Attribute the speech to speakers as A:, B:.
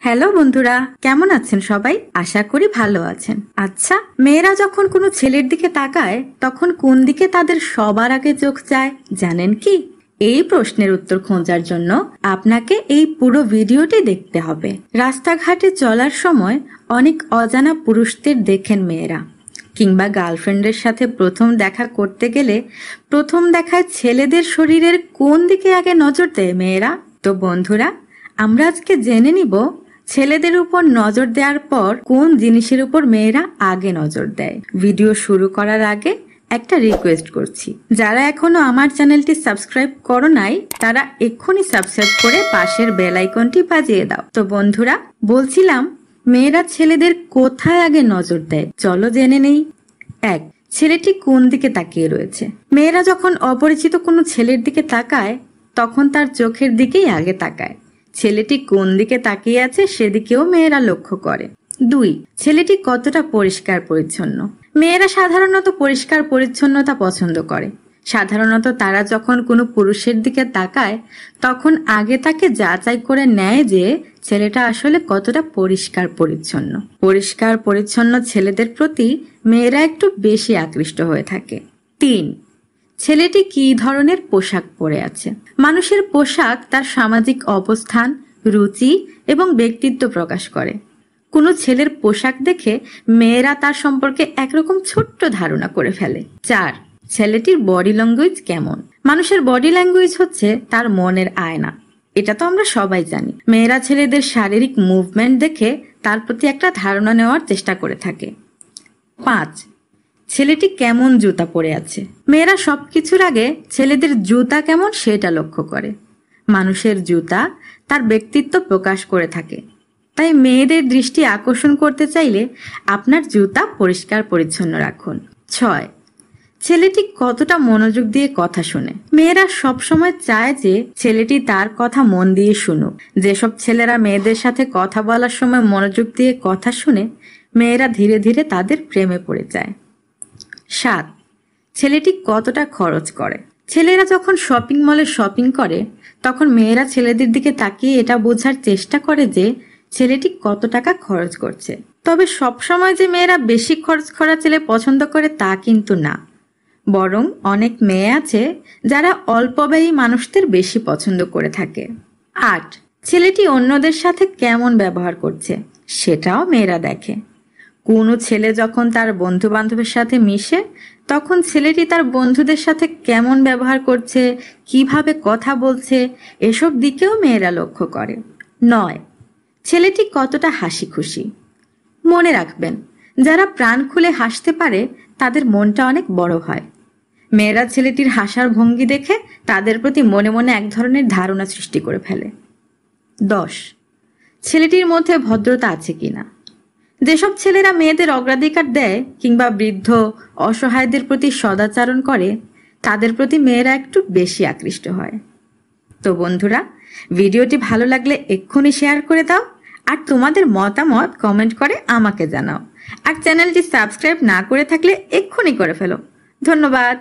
A: Hello বন্ধুরা, কেমন আছেন সবাই? আশা করি ভালো আছেন। আচ্ছা, মেয়েরা যখন কোনো ছেলের দিকে তাকায় তখন কোন দিকে তাদের সবার আগে চোখ যায় জানেন কি? এই প্রশ্নের উত্তর খোঁজার জন্য আপনাকে এই পুরো ভিডিওটি দেখতে হবে। রাস্তাঘাটে চলার সময় অনেক অজানা পুরুষদের দেখেন মেয়েরা, কিংবা গার্লফ্রেন্ডের সাথে প্রথম দেখা করতে গেলে প্রথম দেখায় ছেলেদের শরীরের কোন দিকে আগে নজর দেয় মেয়েরা। তো বন্ধুরা, আমরা আজকে জেনে নিব ছেলেদের উপর নজর দেওয়ার পর কোন জিনিসের উপর মেয়েরা আগে নজর দেয়। ভিডিও শুরু করার আগে একটা রিকোয়েস্ট করছি, যারা এখনো আমার চ্যানেলটি সাবস্ক্রাইব করো নাই তারা এক্ষুনি সাবস্ক্রাইব করে পাশের বেল আইকনটি বাজিয়ে দাও। তো বন্ধুরা, বলছিলাম মেয়েরা ছেলেদের কোথায় আগে নজর দেয়, চলো জেনে নেই। 1. ছেলেটি কোন দিকে তাকিয়ে রয়েছে। মেয়েরা যখন অপরিচিত কোনো ছেলের দিকে তাকায় তখন তার চোখের দিকেই আগে তাকায়। ছেলেটি কোন দিকে তাকিয়ে আছে সেদিকেও মেয়েরা লক্ষ্য করে। 2. ছেলেটি কতটা পরিষ্কার পরিচ্ছন্ন। মেয়েরা সাধারণত পরিষ্কার পরিচ্ছন্নতা পছন্দ করে। সাধারণত তারা যখন কোনো পুরুষের দিকে তাকায় তখন আগে তাকে যাচাই করে নেয় যে ছেলেটা আসলে কতটা পরিষ্কার পরিচ্ছন্ন। পরিষ্কার পরিচ্ছন্ন ছেলেদের প্রতি মেয়েরা একটু বেশি আকৃষ্ট হয়ে থাকে। 3. ছেলেটি কী ধরনের পোশাক পরে আছে। মানুষের পোশাক তার সামাজিক অবস্থান, রুচি এবং ব্যক্তিত্ব প্রকাশ করে। কোনো ছেলের পোশাক দেখে মেয়েরা তার সম্পর্কে একরকম ছোট্ট ধারণা করে ফেলে। 4. ছেলেটির বডি ল্যাঙ্গুয়েজ কেমন। মানুষের বডি ল্যাঙ্গুয়েজ হচ্ছে তার মনের আয়না, এটা তো আমরা সবাই জানি। মেয়েরা ছেলেদের শারীরিক মুভমেন্ট দেখে তার প্রতি একটা ধারণা নেওয়ার চেষ্টা করে থাকে। 5. ছেলেটি কেমন জুতা পরে আছে। মেয়েরা সবকিছুর আগে ছেলেদের জুতা কেমন সেটা লক্ষ্য করে। মানুষের জুতা তার ব্যক্তিত্ব প্রকাশ করে থাকে, তাই মেয়েদের দৃষ্টি আকর্ষণ করতে চাইলে আপনার জুতা পরিষ্কার পরিচ্ছন্ন রাখুন। 6. ছেলেটি কতটা মনোযোগ দিয়ে কথা শুনে। মেয়েরা সবসময় চায় যে ছেলেটি তার কথা মন দিয়ে শুনুক। যেসব ছেলেরা মেয়েদের সাথে কথা বলার সময় মনোযোগ দিয়ে কথা শুনে, মেয়েরা ধীরে ধীরে তাদের প্রেমে পড়ে যায়। 7. ছেলেটি কতটা খরচ করে। ছেলেরা যখন শপিং মলে শপিং করে তখন মেয়েরা ছেলেদের দিকে তাকিয়ে এটা বোঝার চেষ্টা করে যে ছেলেটি কত টাকা খরচ করছে। তবে সবসময় যে মেয়েরা বেশি খরচ করা ছেলে পছন্দ করে তা কিন্তু না, বরং অনেক মেয়ে আছে যারা অল্প ব্যয়ী মানুষদের বেশি পছন্দ করে থাকে। 8. ছেলেটি অন্যদের সাথে কেমন ব্যবহার করছে সেটাও মেয়েরা দেখে। কোনো ছেলে যখন তার বন্ধু বান্ধবের সাথে মিশে তখন ছেলেটি তার বন্ধুদের সাথে কেমন ব্যবহার করছে, কিভাবে কথা বলছে, এসব দিকেও মেয়েরা লক্ষ্য করে। 9. ছেলেটি কতটা হাসি খুশি। মনে রাখবেন, যারা প্রাণ খুলে হাসতে পারে তাদের মনটা অনেক বড় হয়। মেয়েরা ছেলেটির হাসার ভঙ্গি দেখে তাদের প্রতি মনে মনে এক ধরনের ধারণা সৃষ্টি করে ফেলে। 10. ছেলেটির মধ্যে ভদ্রতা আছে কিনা। যেসব ছেলেরা মেয়েদের অগ্রাধিকার দেয় কিংবা বৃদ্ধ অসহায়দের প্রতি সদাচরণ করে তাদের প্রতি মেয়েরা একটু বেশি আকৃষ্ট হয়। তো বন্ধুরা, ভিডিওটি ভালো লাগলে এক্ষুনি শেয়ার করে দাও আর তোমাদের মতামত কমেন্ট করে আমাকে জানাও। আর চ্যানেলটি সাবস্ক্রাইব না করে থাকলে এক্ষুনি করে ফেলো। ধন্যবাদ।